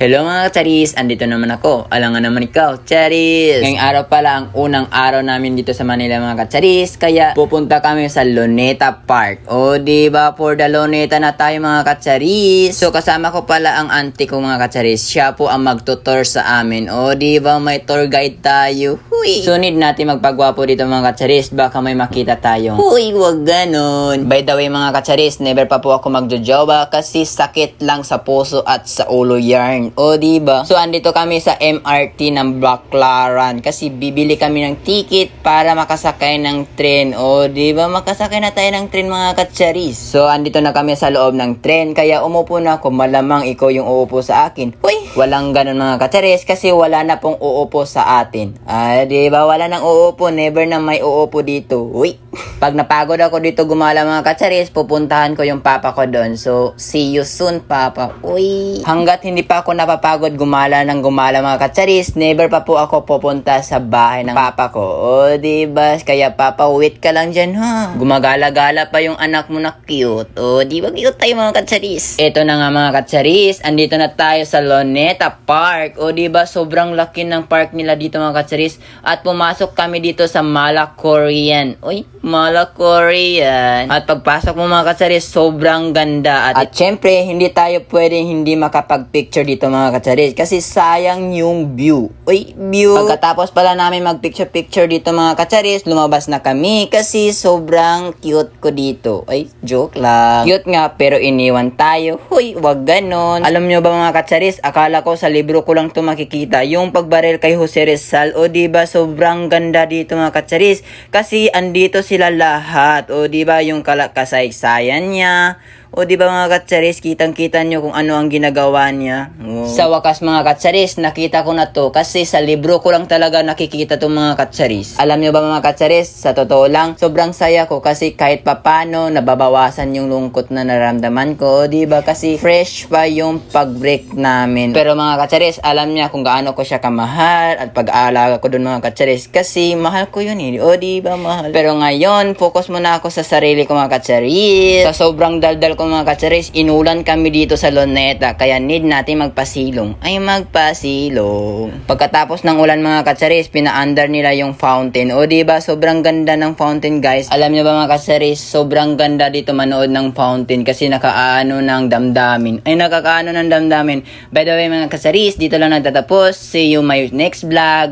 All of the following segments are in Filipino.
Hello mga Charis, andito naman ako. Alangan naman ikaw, Charis. Ngayong araw pala ang unang araw namin dito sa Manila mga Charis, kaya pupunta kami sa Luneta Park. O diba, for the Luneta na tayo mga Charis. So kasama ko pala ang auntie ko mga Charis. Siya po ang magtutor sa amin. O diba, may tour guide tayo. Huy! So need natin magpagwapo dito mga Charis, baka may makita tayo. Huy, wag ganon. By the way mga Charis, never pa po ako magjojowa kasi sakit lang sa puso at sa ulo yarn. O diba? So andito kami sa MRT ng Baclaran kasi bibili kami ng ticket para makasakay ng tren. O diba? Makasakay na tayo ng tren mga Charis. So andito na kami sa loob ng tren kaya umupo na ako. Malamang ikaw yung uupo sa akin. Uy! Walang ganun mga Charis kasi wala na pong uupo sa atin. Diba? Wala nang uupo. Never na may uupo dito. Uy! Pag napagod ako dito gumala mga Charis, pupuntahan ko yung papa ko doon. So see you soon papa. Uy! Hanggat hindi pa ako napapagod gumala mga Charis, never pa po ako pupunta sa bahay ng papa ko. O diba? Kaya papa, wait ka lang dyan ha. Gumagala-gala pa yung anak mo na cute. O diba cute tayo mga Charis? Ito na nga mga Charis, andito na tayo sa Luneta Park. O diba? Sobrang laki ng park nila dito mga Charis. At pumasok kami dito sa Mala Korean. Uy, Mala Korean. At pagpasok mo mga Charis, sobrang ganda. At syempre, hindi tayo pwedeng hindi makapag-picture dito mga Charis kasi sayang yung view. Uy, view. Pagkatapos pala namin mag-picture dito mga Charis, lumabas na kami kasi sobrang cute ko dito. Ay, joke lang. Cute nga pero iniwan tayo. Huy, wag ganon. Alam nyo ba mga Charis, akala ko sa libro ko lang to makikita yung pagbaril kay Jose Rizal. O diba, sobrang ganda dito mga Charis kasi andito sila lahat. O diba, yung kasaysayan niya. O diba mga Charis, kitang-kita nyo kung ano ang ginagawa niya. Oh. Sa wakas mga Charis, nakita ko na to kasi sa libro ko lang talaga nakikita to mga Charis. Alam nyo ba mga Charis, sa totoo lang, sobrang saya ko kasi kahit papano nababawasan yung lungkot na naramdaman ko. O diba, kasi fresh pa yung pag-break namin. Pero mga Charis, alam niya kung gaano ko siya kamahal at pag-aalaga ko dun mga Charis kasi mahal ko yun eh. O diba, mahal. Pero ngayon, focus muna ako sa sarili ko mga Charis. Sa sobrang daldal ko mga Charis, inulan kami dito sa Luneta kaya need natin magpasilong. Ay, magpasilong. Pagkatapos ng ulan mga Charis, pina-under nila yung fountain. O diba, sobrang ganda ng fountain guys. Alam niyo ba mga Charis, sobrang ganda dito manood ng fountain kasi nakakaano ng damdamin. Ay, nakakaano ng damdamin. By the way mga Charis, dito lang nagtatapos. See you my next vlog.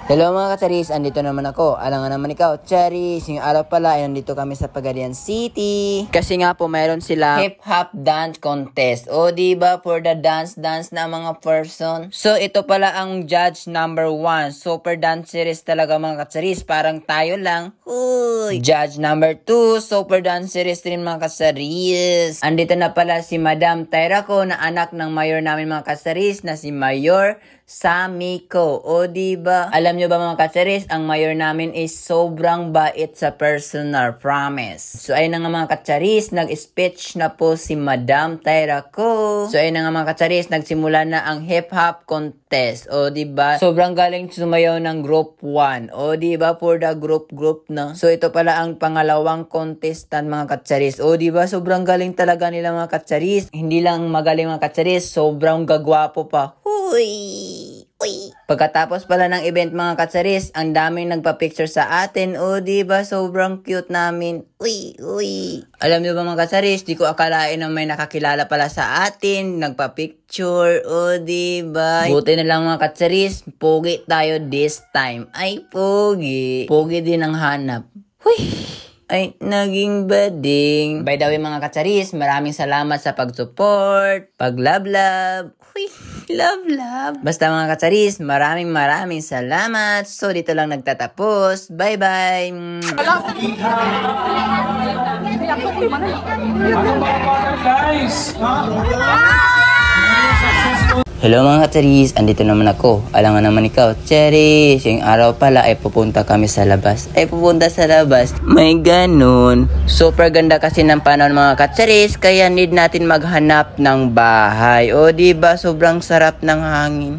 Hello mga Charis, andito naman ako. Alangan naman ikaw, Charis. Yung araw pala ay nandito kami sa Pagadian City. Kasi nga po mayroon sila hip-hop dance contest. O diba, for the dance na mga person. So ito pala ang judge number 1. Super dance series talaga mga Charis. Parang tayo lang. Uy. Judge number 2. Super dance series rin mga Charis. Andito na pala si Madam Tyra ko na anak ng mayor namin mga Charis na si Mayor Samiko. O diba? Alam nyo ba mga Charis, ang mayor namin is sobrang bait sa personal, promise. So ayun na nga mga Charis, nag-speech na po si Madam Tyra ko. So ayun na nga mga Charis, nagsimula na ang hip-hop contest. O diba? Sobrang galing sumayaw ng group 1. O diba? For the group na. So ito pala ang pangalawang contestant mga Charis. O diba? Sobrang galing talaga nila mga Charis. Hindi lang magaling mga Charis, sobrang gagwapo pa. Uy! Pagkatapos pala ng event mga Charis, ang daming nagpa-picture sa atin. O diba, sobrang cute namin. Uy. Alam niyo ba mga Charis, di ko akalain na may nakakilala pala sa atin, nagpa-picture. O diba, buti na lang mga Charis, pogi tayo this time. Ay, pogi. Pogi din ang hanap. Huy! Ay, naging bading. By the way mga Charis, maraming salamat sa pag-support, pag-love. Huy, love. Basta mga Charis, maraming salamat. So dito lang nagtatapos. Bye-bye. Hello mga Charis, andito naman ako. Alangan naman ikaw, Charis. Yung araw pala ay pupunta kami sa labas. May ganun. Super ganda kasi ng panahon mga Charis, kaya need natin maghanap ng bahay. O diba, sobrang sarap ng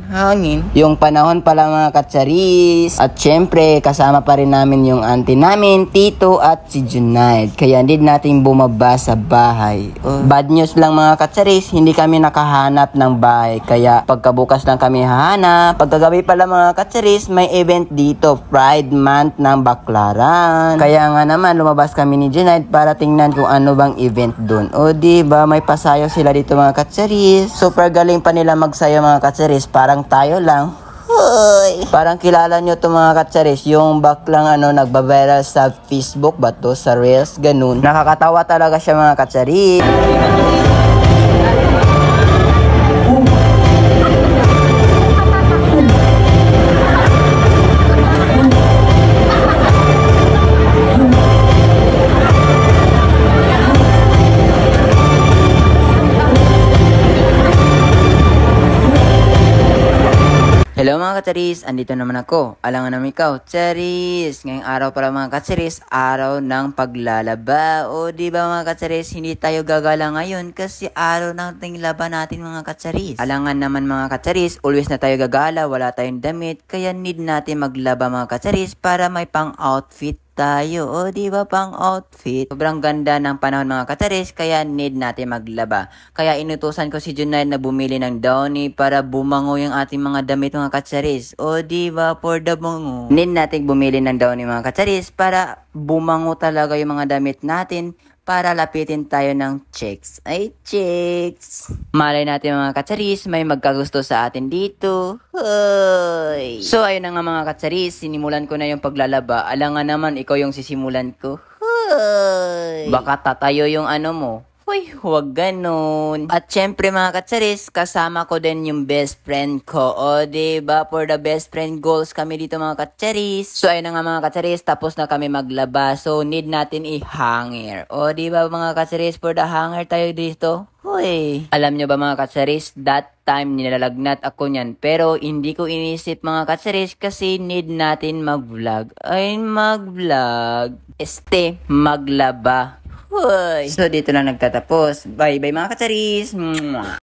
hangin. Yung panahon pala mga Charis. At syempre, kasama pa rin namin yung auntie namin, Tito at si Junaid. Kaya need natin bumaba sa bahay. Bad news lang mga Charis, hindi kami nakahanap ng bahay. Kaya Kaya pagkabukas lang kami hahanap. Pagkagabi pala mga katsaris, may event dito. Pride Month ng Baclaran. Kaya nga naman, lumabas kami ni Junaid para tingnan kung ano bang event dun. O diba, may pasayaw sila dito mga katsaris. Super galing pa nila magsayaw mga katsaris. Parang tayo lang. Hoy! Parang kilala nyo to mga katsaris, yung baklang nagbaviral sa Facebook ba to, sa Reels, ganun. Nakakatawa talaga siya mga katsaris. Hello mga katsaris, andito naman ako. Alangan naman ikaw, Charis. Ngayong araw pala mga katsaris, araw ng paglalaba. O diba mga katsaris, hindi tayo gagala ngayon kasi araw ng tinglaba natin mga katsaris. Alangan naman mga katsaris, always na tayo gagala, wala tayong damit. Kaya need natin maglaba mga katsaris para may pang outfit tayo. O diba pang outfit? Sobrang ganda ng panahon mga katsaris, kaya need natin maglaba. Kaya inutusan ko si Junaid na bumili ng Downy para bumango yung ating mga damit mga katsaris. O diba, for the bango. Need natin bumili ng Downy mga katsaris para bumango talaga yung mga damit natin, para lapitin tayo ng chicks. Ay, chicks! Malay natin mga katsaris, may magkagusto sa atin dito. Hoy! So, ayun na nga mga katsaris, sinimulan ko na yung paglalaba. Alangan naman, ikaw yung sisimulan ko. Hoy! Baka tatayo yung mo. Hoy, huwag ganun. At syempre mga katsaris, kasama ko din yung best friend ko. O diba, for the best friend goals kami dito mga katsaris. So ayun na nga mga katsaris, tapos na kami maglaba. So need natin i-hanger. O diba mga katsaris, for the hanger tayo dito. Hoy. Alam nyo ba mga katsaris, that time nilalagnat ako niyan. Pero hindi ko inisip mga katsaris kasi need natin mag-vlog. Ay, mag-vlog. Maglaba. Hoy. So dito lang nagtatapos. Bye bye mga katsaris.